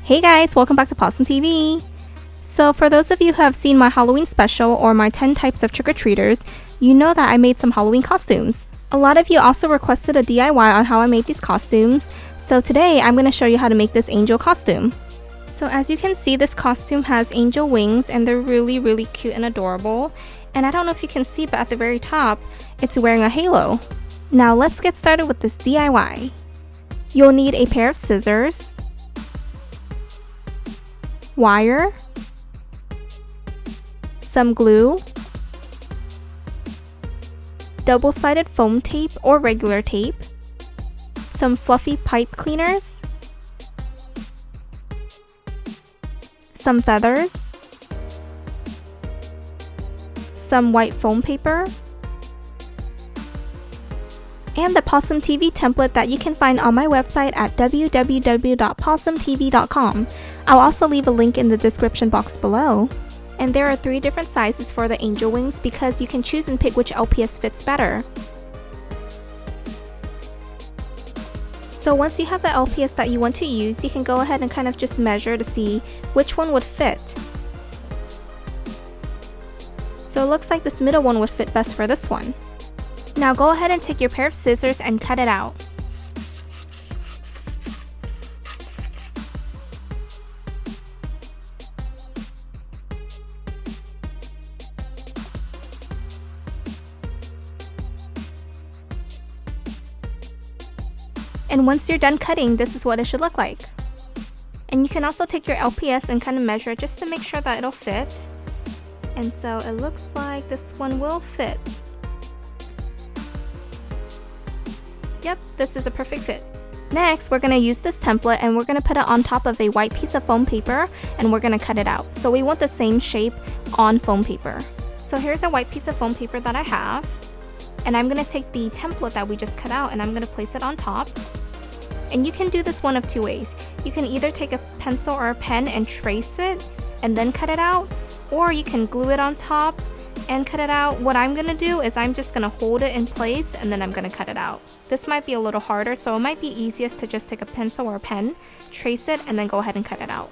Hey guys, welcome back to Pawesome TV. So for those of you who have seen my Halloween special or my 10 types of trick-or-treaters, you know that I made some Halloween costumes. A lot of you also requested a DIY on how I made these costumes, so today I'm going to show you how to make this angel costume. So as you can see, this costume has angel wings and they're really cute and adorable. And I don't know if you can see, but at the very top, it's wearing a halo. Now let's get started with this DIY. You'll need a pair of scissors, wire, some glue, double-sided foam tape or regular tape, some fluffy pipe cleaners, some feathers, some white foam paper, and the Pawesome TV template that you can find on my website at www.pawsometv.com. I'll also leave a link in the description box below. And there are 3 different sizes for the angel wings because you can choose and pick which LPS fits better. So once you have the LPS that you want to use, you can go ahead and kind of just measure to see which one would fit. So it looks like this middle one would fit best for this one. Now go ahead and take your pair of scissors and cut it out. And once you're done cutting, this is what it should look like. And you can also take your LPS and kind of measure it just to make sure that it'll fit. And so it looks like this one will fit. Yep, this is a perfect fit. Next, we're going to use this template and we're going to put it on top of a white piece of foam paper and we're going to cut it out. So we want the same shape on foam paper. So here's a white piece of foam paper that I have. And I'm going to take the template that we just cut out and I'm going to place it on top. And you can do this one of 2 ways. You can either take a pencil or a pen and trace it and then cut it out, or you can glue it on top and cut it out. What I'm going to do is I'm just going to hold it in place and then I'm going to cut it out. This might be a little harder, so it might be easiest to just take a pencil or a pen, trace it, and then go ahead and cut it out.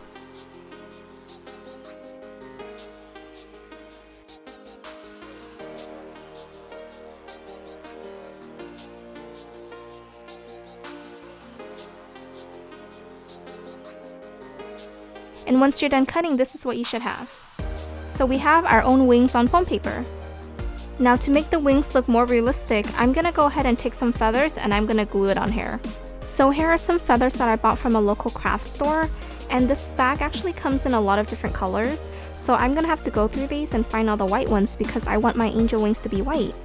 And once you're done cutting, this is what you should have. So we have our own wings on foam paper. Now to make the wings look more realistic, I'm gonna go ahead and take some feathers and I'm gonna glue it on here. So here are some feathers that I bought from a local craft store, and this bag actually comes in a lot of different colors. So I'm gonna have to go through these and find all the white ones because I want my angel wings to be white.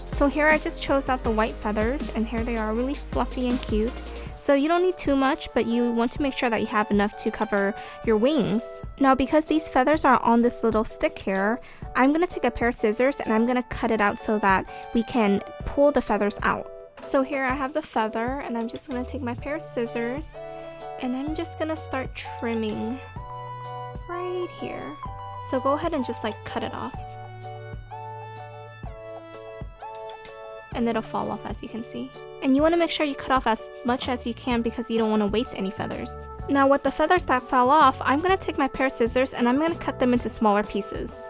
So here I just chose out the white feathers and here they are, really fluffy and cute. So you don't need too much, but you want to make sure that you have enough to cover your wings. Now because these feathers are on this little stick here, I'm going to take a pair of scissors and I'm going to cut it out so that we can pull the feathers out. So here I have the feather and I'm just going to take my pair of scissors and I'm just going to start trimming right here. So go ahead and just like cut it off. And it'll fall off, as you can see. And you want to make sure you cut off as much as you can because you don't want to waste any feathers. Now with the feathers that fell off, I'm going to take my pair of scissors and I'm going to cut them into smaller pieces.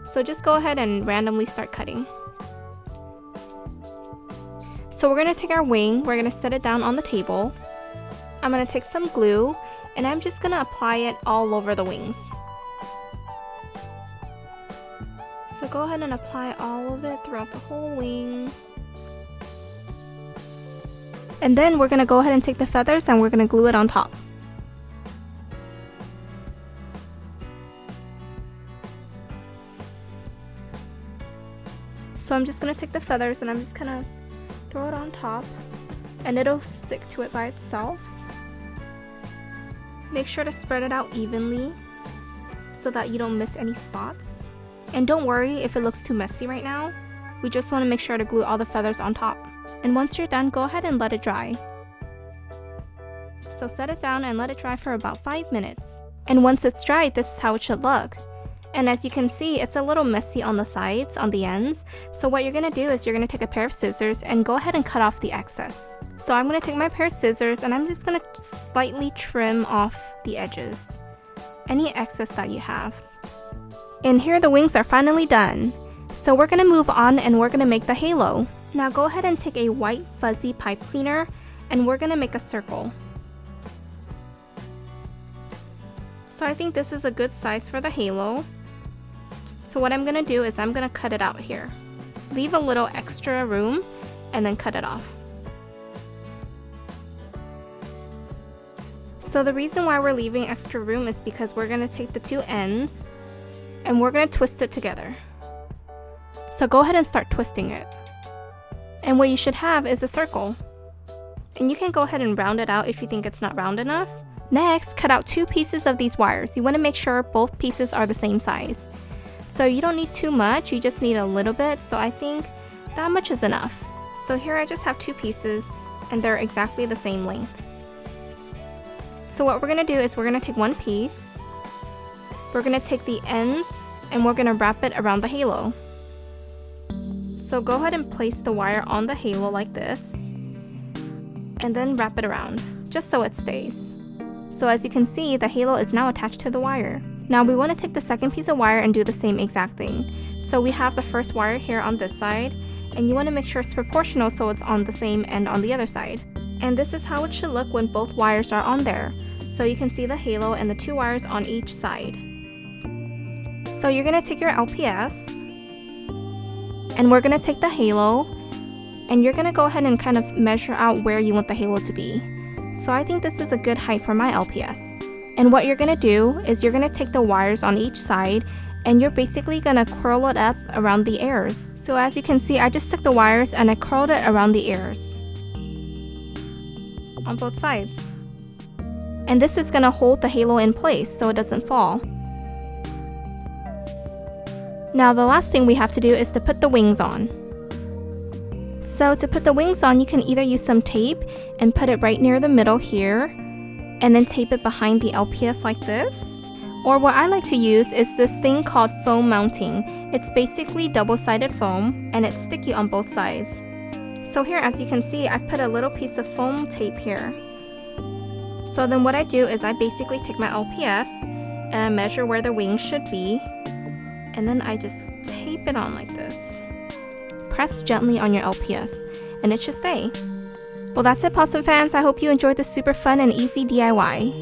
So just go ahead and randomly start cutting. So we're going to take our wing, we're going to set it down on the table. I'm going to take some glue and I'm just going to apply it all over the wings. So go ahead and apply all of it throughout the whole wing. And then we're going to go ahead and take the feathers and we're going to glue it on top. So I'm just going to take the feathers and I'm just going to throw it on top and it'll stick to it by itself. Make sure to spread it out evenly so that you don't miss any spots. And don't worry if it looks too messy right now. We just want to make sure to glue all the feathers on top. And once you're done, go ahead and let it dry. So set it down and let it dry for about 5 minutes. And once it's dried, this is how it should look. And as you can see, it's a little messy on the sides, on the ends. So what you're gonna do is you're gonna take a pair of scissors and go ahead and cut off the excess. So I'm gonna take my pair of scissors and I'm just gonna slightly trim off the edges, any excess that you have. And here the wings are finally done. So we're gonna move on and we're gonna make the halo. Now go ahead and take a white fuzzy pipe cleaner and we're gonna make a circle. So I think this is a good size for the halo. So what I'm gonna do is I'm gonna cut it out here. Leave a little extra room and then cut it off. So the reason why we're leaving extra room is because we're gonna take the two ends and we're gonna twist it together. So go ahead and start twisting it. And what you should have is a circle. And you can go ahead and round it out if you think it's not round enough. Next, cut out 2 pieces of these wires. You wanna make sure both pieces are the same size. So you don't need too much, you just need a little bit, so I think that much is enough. So here I just have 2 pieces, and they're exactly the same length. So what we're gonna do is we're gonna take one piece, we're gonna take the ends, and we're gonna wrap it around the halo. So go ahead and place the wire on the halo like this, and then wrap it around, just so it stays. So as you can see, the halo is now attached to the wire. Now we want to take the second piece of wire and do the same exact thing. So we have the first wire here on this side, and you want to make sure it's proportional so it's on the same end on the other side. And this is how it should look when both wires are on there. So you can see the halo and the 2 wires on each side. So you're going to take your LPS, and we're going to take the halo, and you're going to go ahead and kind of measure out where you want the halo to be. So I think this is a good height for my LPS. And what you're gonna do is you're gonna take the wires on each side and you're basically gonna curl it up around the ears. So as you can see, I just took the wires and I curled it around the ears on both sides. And this is gonna hold the halo in place so it doesn't fall. Now the last thing we have to do is to put the wings on. So to put the wings on, you can either use some tape and put it right near the middle here, and then tape it behind the LPS like this. Or what I like to use is this thing called foam mounting. It's basically double-sided foam and it's sticky on both sides. So here, as you can see, I put a little piece of foam tape here. So then what I do is I basically take my LPS and I measure where the wings should be, and then I just tape it on like this. Press gently on your LPS and it should stay. Well, that's it, Pawesome fans. I hope you enjoyed this super fun and easy DIY.